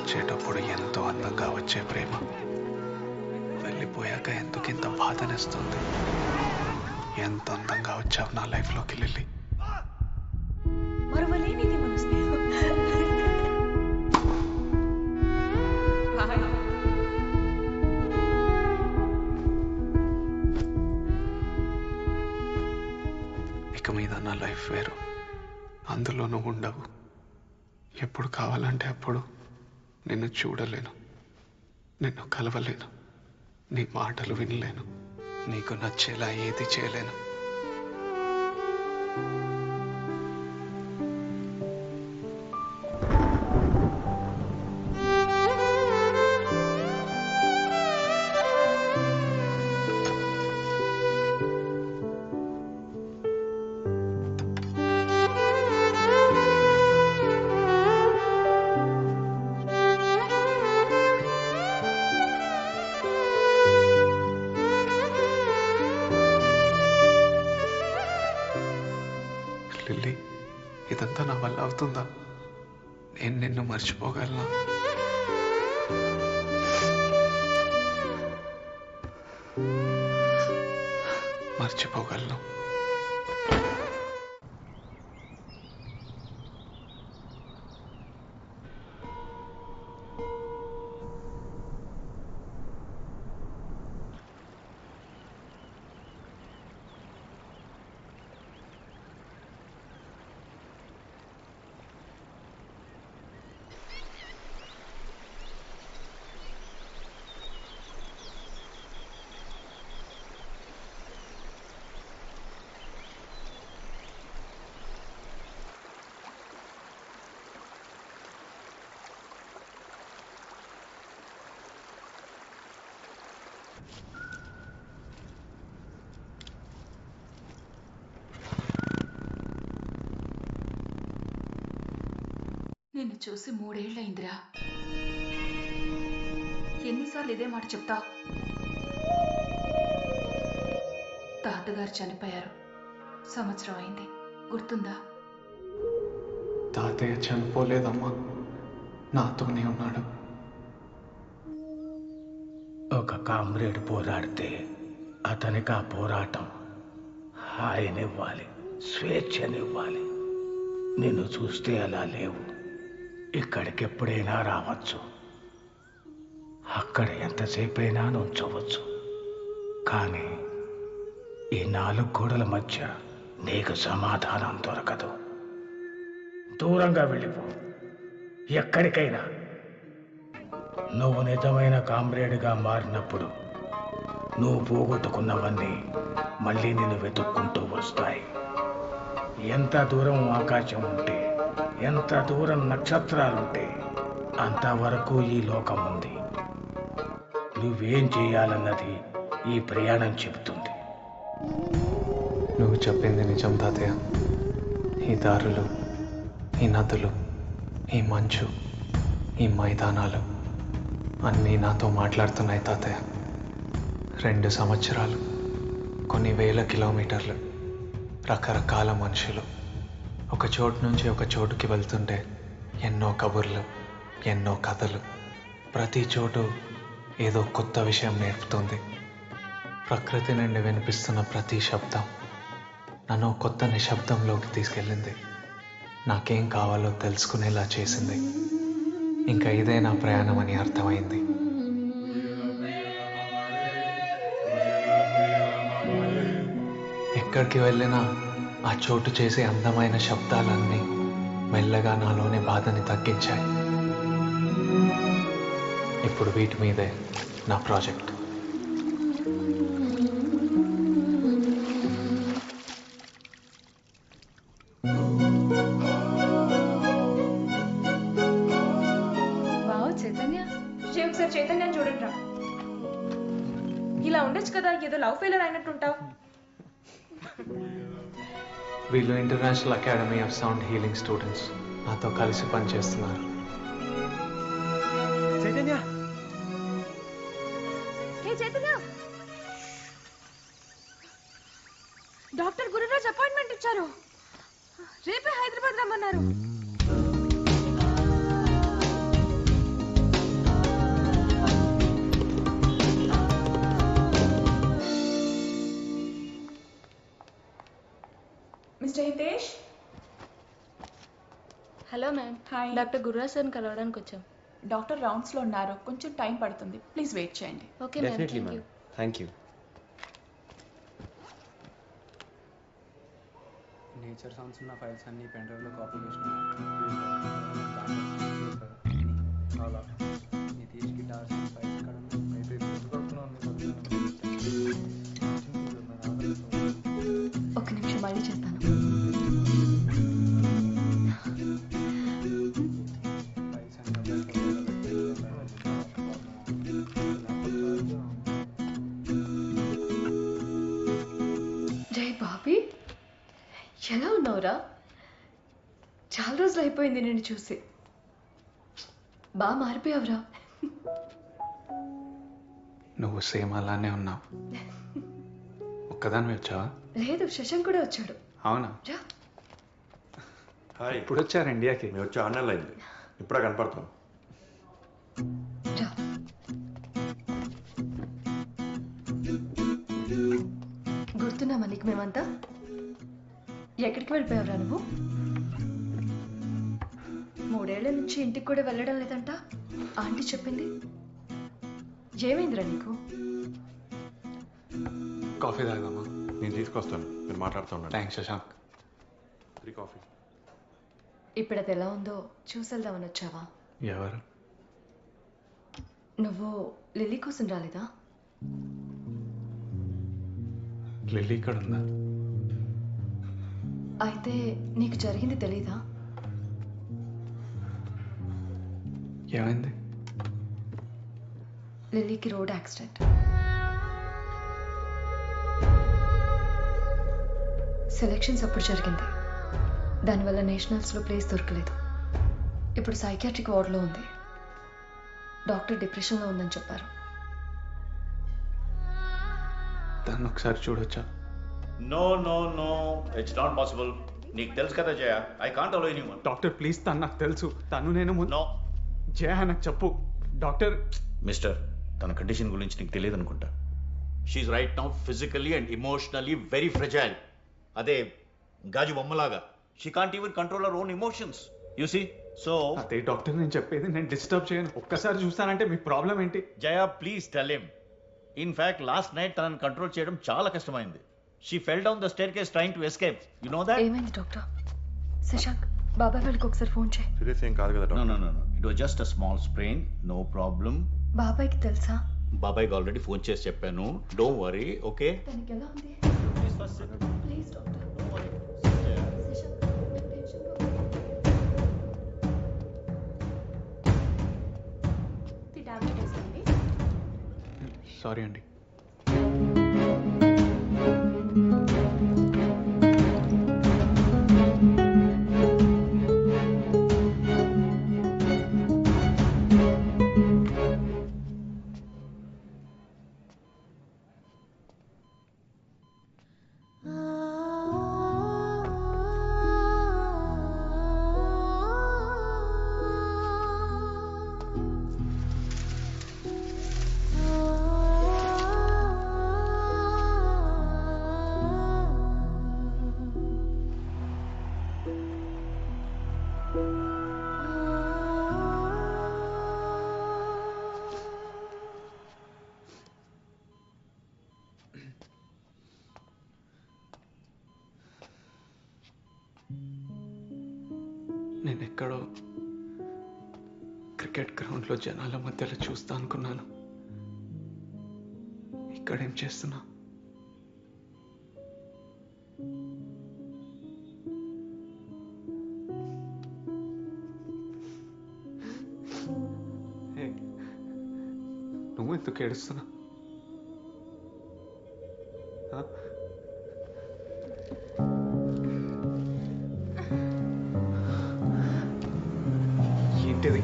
వచ్చేటప్పుడు ఎంతో అందంగా వచ్చే ప్రేమ వెళ్ళిపోయాక ఎందుకింత బాధనిస్తుంది. ఎంత అందంగా వచ్చావు నా లైఫ్లోకి లిల్లీ. మరువలేనిది మన స్నేహం. ఇక మీద నా లైఫ్ వేరు, అందులో నువ్వు ఉండవు. ఎప్పుడు కావాలంటే అప్పుడు నిన్ను చూడలేను, నిన్ను కలవలేను, నీ మాటలు వినలేను, నీకు నచ్చేలా ఏది చేయలేను. లిల్లీ, ఇదంతా నా వల్ల అవుతుందా? నేను నిన్ను మర్చిపోగలనా? మర్చిపోగలను. నిన్ను చూసి 3 ఏళ్ళయిందిరా. ఎన్నిసార్లు ఇదే మాట చెప్తా? తాతగారు చనిపోయారు, సంవత్సరం అయింది, గుర్తుందా? తాతయ్య చనిపోలేదమ్మా, నాతోనే ఉన్నాడు. ఒక కామ్రేడ్ పోరాడితే అతనికి ఆ పోరాటం హాయినివ్వాలి, స్వేచ్ఛనివ్వాలి. నిన్ను చూస్తే అలా లేవు. ఇక్కడికి ఎప్పుడైనా రావచ్చు, అక్కడ ఎంతసేపైనా నుంచోవచ్చు. కానీ ఈ 4 గోడల మధ్య నీకు సమాధానం దొరకదు. దూరంగా వెళ్ళిపో, ఎక్కడికైనా. నువ్వు నిజమైన కామ్రేడ్గా మారినప్పుడు నువ్వు పోగొట్టుకున్నవన్నీ మళ్ళీ నిన్ను వెతుక్కుంటూ వస్తాయి. ఎంత దూరం ఆకాశం ఉంటే, ఎంత దూరం నక్షత్రాలుంటే అంతవరకు ఈ లోకం ఉంది. నువ్వేం చేయాలన్నది ఈ ప్రయాణం చెబుతుంది. నువ్వు చెప్పింది నిజం తాతయ్య. ఈ దారులు, ఈ నదులు, ఈ మంచు, ఈ మైదానాలు అన్నీ నాతో మాట్లాడుతున్నాయి తాతయ్య. 2 సంవత్సరాలు, కొన్ని వేల కిలోమీటర్లు, రకరకాల మనుషులు, ఒక చోటు నుంచి ఒక చోటుకి వెళ్తుంటే ఎన్నో కబుర్లు, ఎన్నో కథలు. ప్రతి చోటు ఏదో కొత్త విషయం నేర్పుతుంది. ప్రకృతి నుండి వినిపిస్తున్న ప్రతి శబ్దం నన్ను కొత్త నిశ్శబ్దంలోకి తీసుకెళ్ళింది. నాకేం కావాలో తెలుసుకునేలా చేసింది. ఇంకా ఇదే నా ప్రయాణం అని అర్థమైంది. ఎక్కడికి వెళ్ళినా ఆ చోటు చేసే అందమైన శబ్దాలన్నీ మెల్లగా నాలోని బాధని తగ్గించాయి. ఇప్పుడు వీటి మీదే నా ప్రాజెక్ట్. చైతన్య, ఒకసారి చైతన్యాన్ని చూడండి రా. ఇలా ఉండొచ్చు కదా, ఏదో లవ్ ఫెయిలర్ అయినట్టుంటావు. వీళ్ళు international academy of sound healing students, నాతో కలిసి పనిచేస్తున్నారు. చైతన్య, చైతన్య, డాక్టర్ గురురాజ్ అపాయింట్మెంట్ ఇచ్చారు. రేపే హైదరాబాద్ రమ్మన్నారు. మ్యామ్. హాయ్. డాక్టర్ గుర్రాజ్ సార్ని కలవడానికి వచ్చాం. డాక్టర్ రౌండ్స్లో ఉన్నారు, కొంచెం టైం పడుతుంది, ప్లీజ్ వెయిట్ చేయండి. Okay ma'am, definitely thank you. Ma'am, thank you. Nature sounds ఉన్న ఫైల్స్ అన్ని పెన్ డ్రైవ్లో కాపీ చేసిన నితీష్ గిటార్స్ ఫైల్స్ ఇక్కడ ఒక నిమిషం మళ్ళీ చేస్తాను. ఫైల్స్ అన్ని జై బాబీ, ఎలా ఉన్నావురా? చాలా రోజులు అయిపోయింది నేను చూసి. బాగా మారిపోయావురా. నువ్వు సేమ్ అలానే ఉన్నావు. ఒక్కదానివి వచ్చావా? లేదు, శశాంక్ కూడా వచ్చాడు. అవునా? రా. హాయ్, ఇప్పుడు వచ్చారు ఇండియాకి? మేము వచ్చి 6 నెలలు అయింది. ఇప్పుడే కనపడతాం. రా. గుర్తున్నామా నీకు మేమంతా? ఎక్కడికి వెళ్ళిపోయావురా నువ్వు? 3 ఏళ్ల నుంచి ఇంటికి కూడా వెళ్ళడం లేదంట ఆంటీ చెప్పింది. ఏమైందిరా నీకు? కాఫీ తాగదామా? నేను తీసుకొస్తాను, మీరు మాట్లాడుతూ ఉండండి. థ్యాంక్స్ శశాంక్. 3 కాఫీ. ఇప్పుడు అది ఎలా ఉందో చూసెళ్దామని వచ్చావా? ఎవరు? నువ్వు లిల్లీ కోసం రాలేదా? లిల్లీ ఇక్కడ ఉందా? అయితే నీకు జరిగింది తెలీదా? ఏమైంది? లిల్లీకి రోడ్ యాక్సిడెంట్. సెలెక్షన్స్ అప్పుడు జరిగింది. దానివల్ల నేషనల్స్లో ప్లేస్ దొరకలేదు. ఇప్పుడు సైకియాట్రిక్ వార్డులో ఉంది. డాక్టర్ డిప్రెషన్లో ఉందని చెప్పారు. దాన్ని ఒకసారి చూడొచ్చా? No no no, it's not possible. నీకు తెలుసు కదా Jaya, I can't allow anyone. Doctor please, తను నాకు తెలుసు. తను నేను నో జయ నాకు చెప్పు డాక్టర్. మిస్టర్, తన కండిషన్ గురించి నీకు తెలియదు అనుకుంటా. She right now physically and emotionally very fragile. అదే గాజు బొమ్మలాగా. She can't even control her own emotions, you see. So అదే డాక్టర్ నేను చెప్పేది. నేను డిస్టర్బ్ చేయను. ఒక్కసారి చూస్తానంటే మీ ప్రాబ్లం ఏంటి? Jaya please tell him. In fact last night తనని కంట్రోల్ చేయడం చాలా కష్టమైంది. She fell down the staircase trying to escape. You know that? ఏమైంది డాక్టర్? శశాంక్, బాబాయ్ వాళ్ళకి ఒకసారి ఫోన్ చేయి. సీరియస్ ఏం కాదు కదా no doctor? No no no, it was just a small sprain, no problem. బాబాయ్కి తెలుసా? బాబాయ్కి ఆల్రెడీ ఫోన్ చేసి చెప్పాను. Don't worry, okay? తనకి ఎలా ఉంది? Please first SIT. Please doctor. Don't worry. Shashank, నాకు టెన్షన్గా ఉంది. సారీ అండి. నేను ఎక్కడో క్రికెట్ గ్రౌండ్లో జనాల మధ్యలో చూస్తా అనుకున్నాను. ఇక్కడేం చేస్తున్నా? హే, నువ్వు ఎందుకు ఏడుస్తున్నా? ఏంటిది?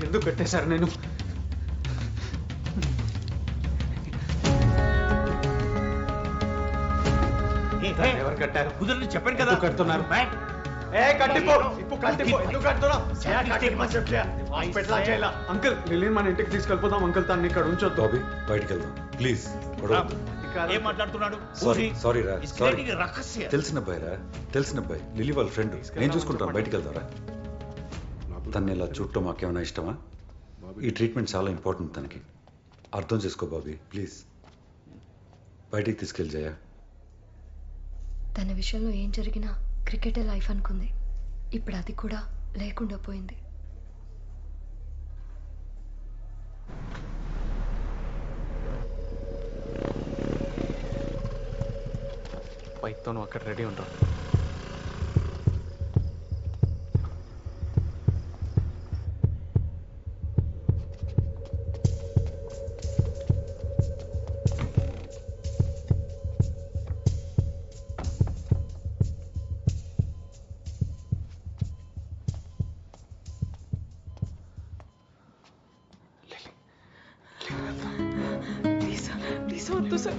ఎందుకు కట్టేశారు నేను? ఎవరు కట్టారు? కుదరని చెప్పాను కదా. ఎందుకు కడుతున్నారు? కట్టిపో. ఇప్పుడు కట్టిపో. ఎందుకు కడుతున్నావు? అంకుల్, లిలీని మన ఇంటికి తీసుకెళ్ళిపోదాం అంకుల్. తను ఇక్కడ ఉంచొద్దు. బాబీ, బయటికి వెళ్దాం ప్లీజ్. రా. ఏం మాట్లాడుతున్నాడు? సారీ రా, He's సారీ. creating a రహస్య. తెలిసిన అబ్బాయి రా, తెలిసిన అబ్బాయి. లిల్లీ వాళ్ళ ఫ్రెండ్. నేను చూసుకుంటాను, బయటికి వెళ్తారా? తను ఇలా చూడటం మాకేమైనా ఇష్టమా? ఈ ట్రీట్మెంట్ చాలా ఇంపార్టెంట్ తనకి. అర్థం చేసుకో బాబీ, ప్లీజ్. బయటికి తీసుకెళ్ళి జయ. తన విషయంలో ఏం జరిగినా క్రికెటే లైఫ్ అనుకుంది. ఇప్పుడు అది కూడా లేకుండా పోయింది. బైక్తో నువ్వు అక్కడ రెడీ ఉంటావు. ప్లీజ్ వద్దు సార్,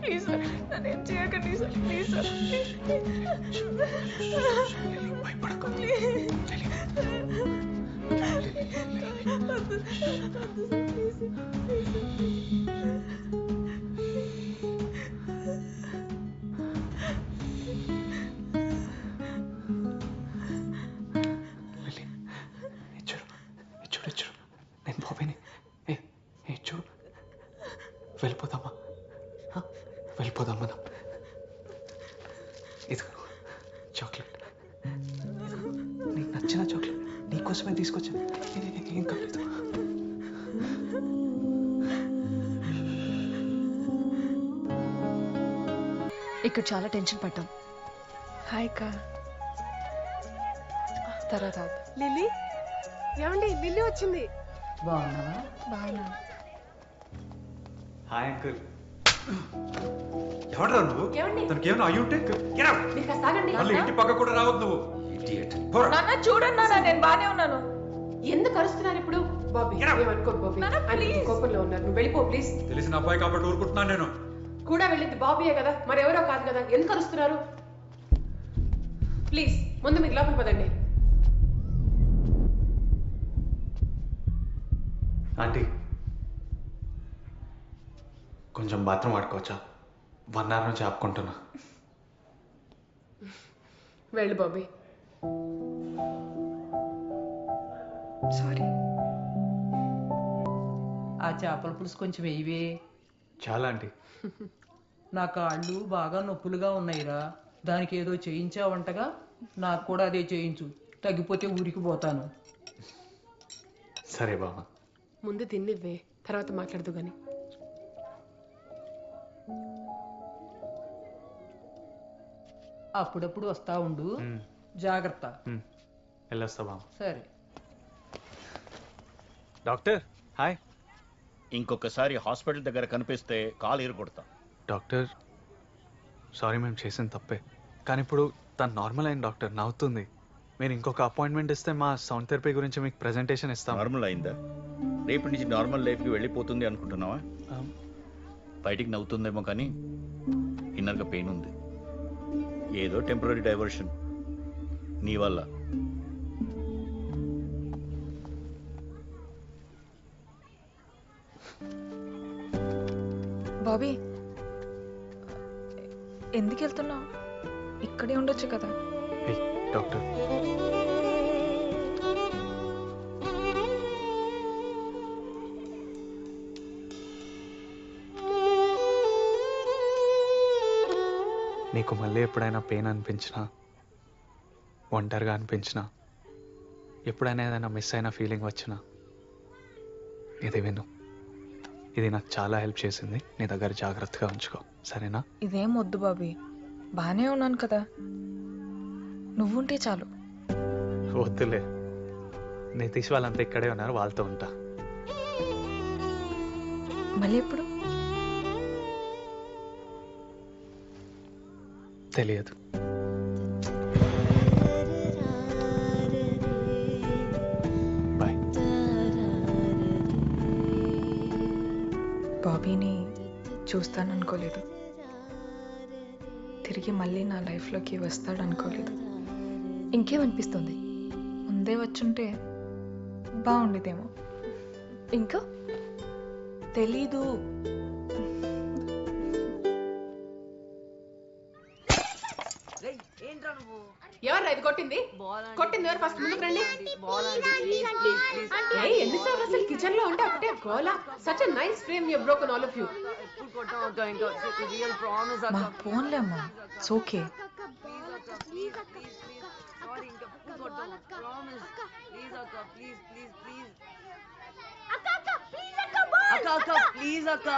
ప్లీజ్ సార్, నన్నేం చేయకండి సార్, ప్లీజ్ సార్. భయపడకు. చూడు నేను బాబీని. ఏ చూడు, వెళ్ళిపోదామా? వెళ్ళిపోదాం మనం. ఇది చాక్లెట్, నీకు నచ్చిన చాక్లెట్ నీకోసమే తీసుకొచ్చాను. ఏం కాలేదు. ఇక్కడ చాలా టెన్షన్ పడ్డాం. హాయ్ కా. తర్వాత లిల్లీ, ఏమండి లిల్లీ వచ్చింది. బాగున్నావా? బాగున్నా. Hi uncle. ఎవడరా నువ్వు? ఏమండి? తనకి ఏమైనా అయ్యి ఉంటే మీరు కాస్త ఆగండి. మళ్ళీ ఇంటి పక్క కూడా రావద్దు నువ్వు. Idiot. పోరా. నాన్న చూడండి నాన్న, నేను బానే ఉన్నాను. ఎందుకు అరుస్తున్నారు ఇప్పుడు? బాబీ ఏమనుకోకు బాబీ, నాన్న, ఆయన please. కోపంలో ఉన్నారు. నువ్వు వెళ్ళిపో ప్లీజ్. తెలిసిన అబ్బాయి కాబట్టి ఊరుకుంటున్నాను నేను. కూడా వెళ్ళింది బాబీయే కదా, మరెవరో కాదు కదా, ఎందుకు అరుస్తున్నారు? ప్లీజ్ ముందు మీరు లోపల పదండి. ఆంటీ, కొంచెం బాత్రూమ్ ఆడుకోవచ్చా? 1 hour నుంచి ఆపుకుంటున్నా. వెళ్ళు బాబీ. సారీ. ఆ చేపల పులుసు కొంచెం వేయవే. చాలా ఆంటీ. నా కాళ్ళు బాగా నొప్పులుగా ఉన్నాయిరా, దానికి ఏదో చేయించావంటగా, నాకు కూడా అదే చేయించు, తగ్గిపోతే ఊరికి పోతాను. సరే బామ్మ. ముందు తిన్నివ్వే, తర్వాత మాట్లాడదు గాని. అప్పుడప్పుడు వస్తా ఉండు, జాగ్రత్త. వెళ్ళొస్తా బామ్మ. సరే. Doctor hi. ఇంకొకసారి హాస్పిటల్ దగ్గర కనిపిస్తే కాలు ఎరగొడతా. డాక్టర్, సారీ మేము చేసిన తప్పే, కానీ ఇప్పుడు తను నార్మల్ అయిన డాక్టర్, నవ్వుతుంది. మీరు ఇంకొక అపాయింట్మెంట్ ఇస్తే మా సౌండ్ థెరపీ గురించి మీకు ప్రెజెంటేషన్ ఇస్తాం. నార్మల్ అయిందా? రేపటి నుంచి నార్మల్ లైఫ్కి వెళ్ళిపోతుంది అనుకుంటున్నావా? బయటికి నవ్వుతుందేమో కానీ ఇన్నర్గా పెయిన్ ఉంది. ఏదో టెంపరీ డైవర్షన్ నీ వల్ల. బాబీ, ఎందుకు వెళ్తున్నావు? ఇక్కడే ఉండొచ్చు కదా. డాక్టర్, నీకు మళ్ళీ ఎప్పుడైనా పెయిన్ అనిపించినా, ఒంటరిగా అనిపించినా, ఎప్పుడైనా ఏదైనా మిస్ అయిన ఫీలింగ్ వచ్చినా ఇది విను. ఇది నాకు చాలా హెల్ప్ చేసింది. నీ దగ్గర జాగ్రత్తగా ఉంచుకో, సరేనా? ఇదేం వద్దు బాబీ, బానే ఉన్నాను కదా, నువ్వుంటే చాలు. వద్దులే, నితీష్ వాళ్ళంతా ఇక్కడే ఉన్నారు, వాళ్ళతో ఉంటా. మళ్ళీ ఎప్పుడు? తెలియదు. బాయ్. బాబీని చూస్తాననుకోలేదు, తిరిగి మళ్ళీ నా లైఫ్లోకి వస్తాడనుకోలేదు. ఇంకేమనిపిస్తుంది? ముందే వచ్చుంటే బాగుండేదేమో. ఇంకా తెలీదు. ఎవరు ఇది కొట్టింది? కొట్టింది ఎవరు? ఫస్ట్ ముందుకు రండి. ఎన్నిసార్లు అసలు కిచెన్ లో ఉంటే ఒకటే గోలా. Such a nice frame you broken all of you. మా ఫోన్లే అమ్మా, ఇట్స్ ఓకే. అక్క ప్లీజ్ అక్క.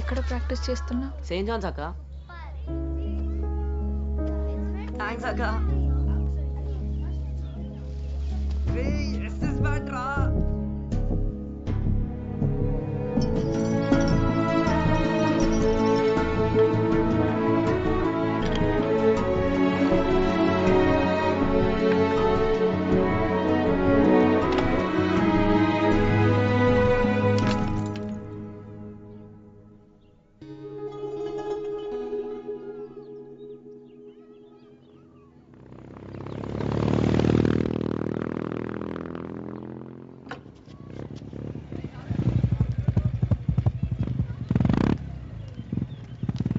ఎక్కడ ప్రాక్టీస్ చేస్తున్నా? సెయింట్ జాన్స్ అక్క. థ్యాంక్స్ అక్క.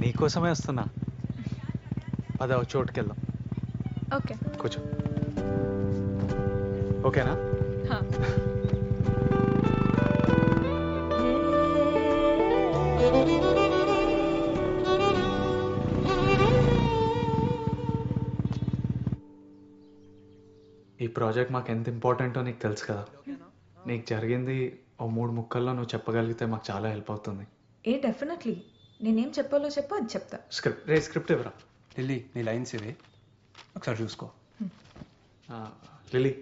నీకోసమే వస్తున్నా. అదే ఒక చోటుకి వెళ్దాం. ఓకే కూర్చో. ఓకేనా? ఈ ప్రాజెక్ట్ మాకు ఎంత ఇంపార్టెంటో నీకు తెలుసు కదా. నీకు జరిగింది ఓ 3 ముక్కల్లో నువ్వు చెప్పగలిగితే మాకు చాలా హెల్ప్ అవుతుంది. డెఫినెట్లీ. నేనేం చెప్పాలో చెప్పు, అది చెప్తా. స్క్రిప్ట్ ఇవ్వరా. లిల్లీ, నీ లైన్స్ ఇవి ఒకసారి చూసుకో. లిల్లీ,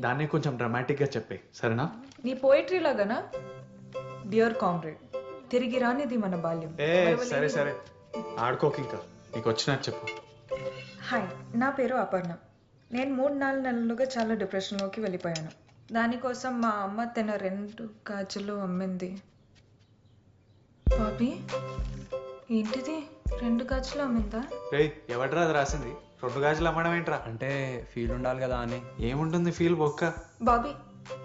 దాన్ని కొంచెం డ్రామాటిక్గా చెప్పే, సరేనా? నీ పోయిటరీ లాగానా? డియర్ కామ్రేడ్, తిరిగి రానిది మన బాల్యం. సరే సరే, ఆడుకోక ఇంకా. నీకు వచ్చినట్టు చెప్పు. హాయ్, నా పేరు అపర్ణ. నేను 3-4 నెలలుగా చాలా డిప్రెషన్లోకి వెళ్ళిపోయాను. దానికోసం మా అమ్మ తన 2 గాజులు అమ్మింది. బాబీ, ఏంటిది? 2 గాజులు అమ్మిందా? ఎవడ్రా అది రాసింది? 2 గాజులు అమ్మడం ఏంట్రా? అంటే ఫీల్ ఉండాలి కదా అని. ఏముంటుంది ఫీల్ బొక్క. బాబీ,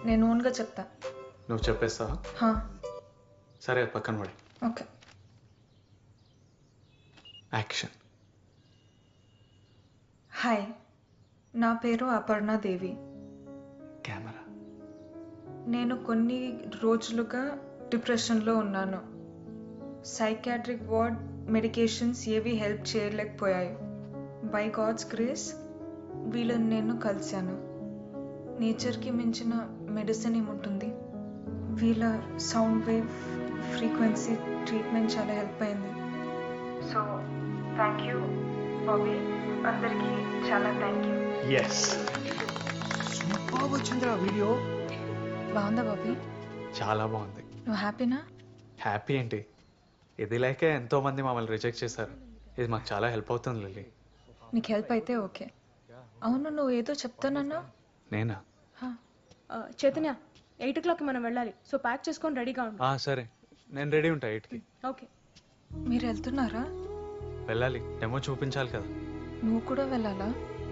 నేను ఓన్గా చెప్తా. నువ్వు చెప్పేస్తావా? సరే, పక్కన పడి. ఓకే. యాక్షన్. హాయ్, నా పేరు అపర్ణ దేవి. కెమెరా. నేను కొన్ని రోజులుగా డిప్రెషన్లో ఉన్నాను. సైకాట్రిక్ వార్డ్ మెడికేషన్స్ ఏవి హెల్ప్ చేయలేకపోయాయి. బై గాడ్స్ గ్రేస్ వీళ్ళని నేను కలిశాను. నేచర్కి మించిన మెడిసిన్ ఏముంటుంది? వీళ్ళ సౌండ్ వేవ్ ఫ్రీక్వెన్సీ ట్రీట్మెంట్ చాలా హెల్ప్ అయింది. సో థ్యాంక్ యూ బాబీ, అందరికీ చాలా థ్యాంక్ యూ. సూపర్ వచ్చిందిరా వీడియో. బాగుందా బాబీ? చాలా బాగుంది. నువ్వు హ్యాపీనా? హ్యాపీ ఏంటి, ఇది లేకే ఎంతోమంది మమ్మల్ని రిజెక్ట్ చేశారు. ఇది మాకు చాలా హెల్ప్ అవుతుంది లిల్లీ. నీకు హెల్ప్ అయితే ఓకే. అవును, నువ్వు ఏదో చెప్తానన్నా? నేనా? చైతన్య, 8 o'clock మనం వెళ్ళాలి. సో ప్యాక్ చేసుకొని రెడీగా ఉండు. సరే, నేను రెడీ ఉంటా 8కి. ఓకే. మీరు వెళ్తున్నారా? వెళ్ళాలి, డెమో చూపించాలి కదా. నువ్వు కూడా వెళ్ళాలా?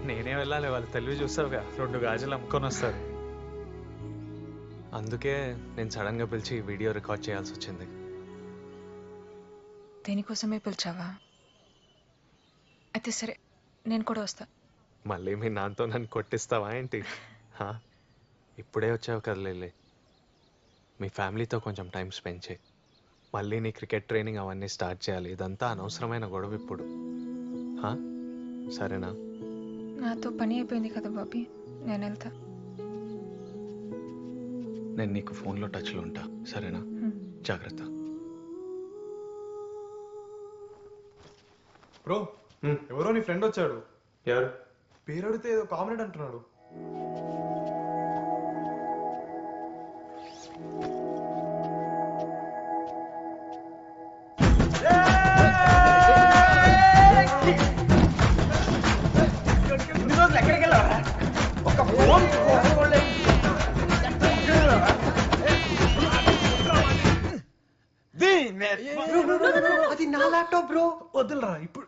నేనే వెళ్ళాలి, వాళ్ళు తెలివి చూస్తావుగా, 2 గాజులు అమ్ముకొని వస్తారు. అందుకే నేను సడన్గా పిలిచి వీడియో రికార్డ్ చేయాల్సి వచ్చింది. దేనికోసమే పిలిచావా? అయితే సరే, నేను కూడా వస్తా. మళ్ళీ మీ నాన్నతో నన్ను కొట్టిస్తావా ఏంటి? ఇప్పుడే వచ్చావు కదా లిల్లీ, మీ ఫ్యామిలీతో కొంచెం టైం స్పెండ్ చేయి. మళ్ళీ నీ క్రికెట్ ట్రైనింగ్ అవన్నీ స్టార్ట్ చేయాలి. ఇదంతా అనవసరమైన గొడవ ఇప్పుడు. సరేనా? నాతో పని అయిపోయింది కదా బాబీ, నేను వెళ్తా. నేను నీకు ఫోన్లో టచ్లో ఉంటా, సరేనా? జాగ్రత్త. బ్రో, ఎవరో నీ ఫ్రెండ్ వచ్చాడు. ఎవరు? పేరు అడిగితే ఏదో కామ్రేడ్ అంటున్నాడు. ఎక్కడికి వెళ్ళావా? ఒక ఫోన్ అది నా ల్యాప్టాప్ బ్రో. వద్దులరా ఇప్పుడు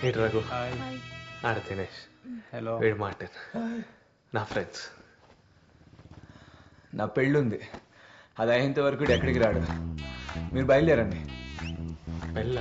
ఏంటి రఘు ఆడ దినేష్ హలో. వీడు మార్టిన్ నా ఫ్రెండ్స్. నా పెళ్ళి ఉంది, అది అయ్యేంత వరకు ఎక్కడికి రాడు. మీరు బయలుదేరండి. వెళ్ళ